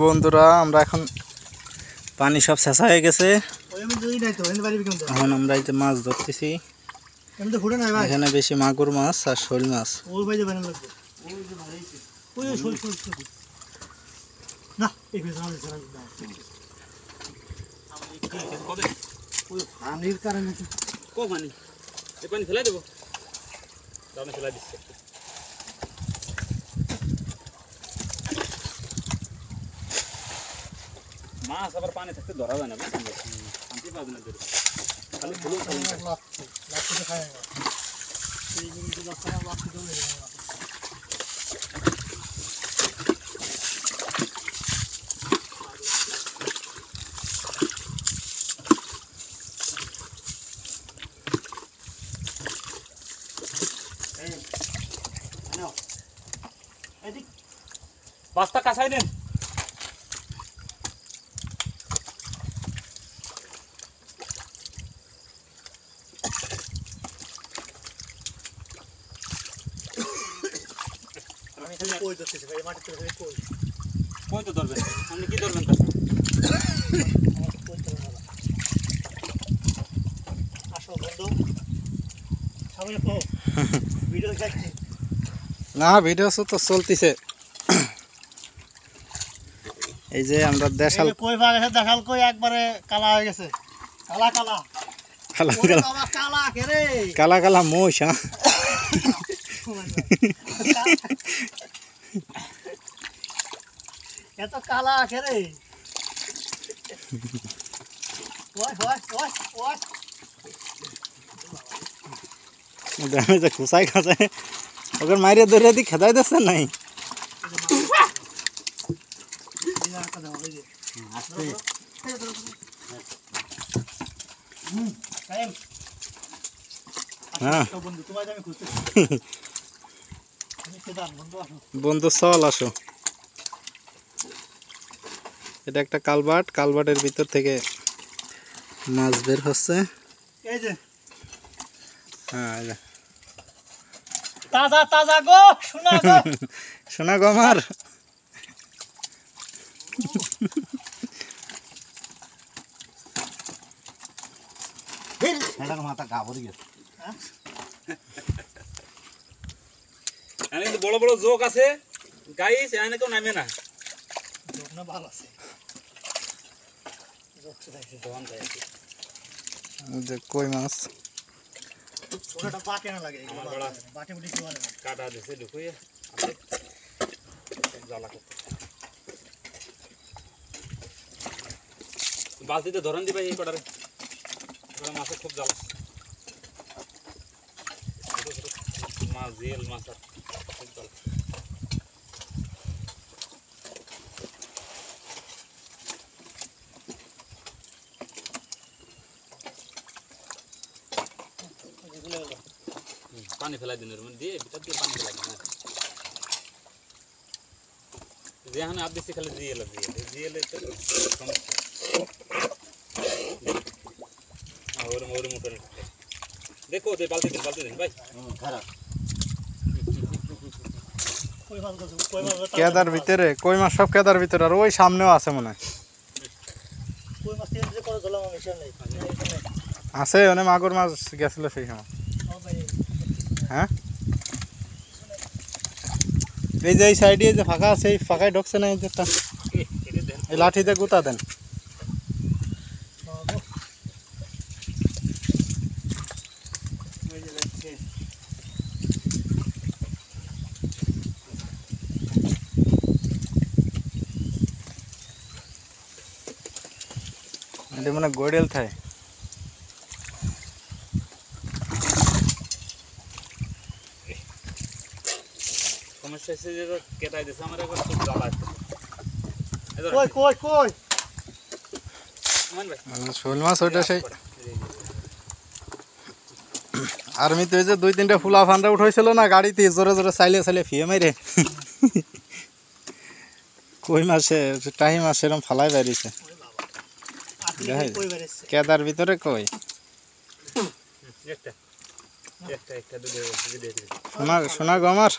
বন্ধুরা আমরা এখন পানি সব শেষা হয়ে গেছে। এখন আমরা এই যে মাছ ধরতেছি। এখানে বেশি মাগুর মাছ আর শোল মাছ। মাছ আবার পানি থাকতে ধরা যায় না, শান্তি পাবে না খালি ফুল খায়। বাস্তা কাছাই দেন। কই তো ধরবেন, আপনি কি ধরবেন? না ভিডিও তো চলতেছে। এই যে আমরা দেশাল কই ভাগ আছে, দেখাল কই একবারে কালা হয়ে গেছে। কালা কালা কালা বাবা কালা কে রে, কালা কালা মোষ। হ্যাঁ এত কালা কে রে। ওই ওই ওই ওই দেখে যে খুসাই খাসে ওকে মারিয়ে ধরে দি খেদাই দিচ্ছে নাই। হ্যাঁ বন্ধু চল আসো। এটা একটা কালভার্ট, কালভার্টের ভিতর থেকে মাছ বের হচ্ছে। এই যে হ্যাঁ তাজা তাজা গো, শোনা গো, শোনা গো আমার। মাথা গা ভরে গেছে। বড় বড় জোক আছে গাইস, এখানে কেউ নামে না। ভালো আছে কই মাছ কাটা দিছে ঢুকুয়ে জ্বালা করতে। বালতিতে ধরেন দিবা এই কটারে, মাছের খুব জ্বালা। মাছ জিয়েল মাছ খুব জ্বালা। পানি ফেলাই দিন দিয়ে ভিতর দিয়ে পানি ফেলাই দিন। যেখানে আপ দিচ্ছি খালি জিয়েলে জিয়েলে ওর মোটর দেখো তো বালতি দিন ভাই। কেদার ভিতরে কই মাছ সব কেদার ভিতরে, আর ওই সামনেও আছে মনে হয়। আছে অনেক মাগুর মাছ গেছিল সেই সময়। হ্যাঁ এই যে এই সাইডে যে ফাঁকা আছে, এই ফাঁকায় ঢুকছে না। এই লাঠিতে গুতা দেন। এটা মানে গোড়েল থাকে। সমস্যা হচ্ছে যে কেটাই দিছে আমার একবার খুব জ্বালা। কই কই কই শোল মাছ ওইটা সেই আর্মিতে হয়েছে 2-3টা ফুলা ফান্ডা উঠাইছিল না গাড়িতে, জোরে জোরে চাইলে ফিয়ে মাইরে। কই মাসে টাইম মাছ এরকম ফালাই বেরিয়েছে কেদার ভিতরে। কই শোনা গো আমার।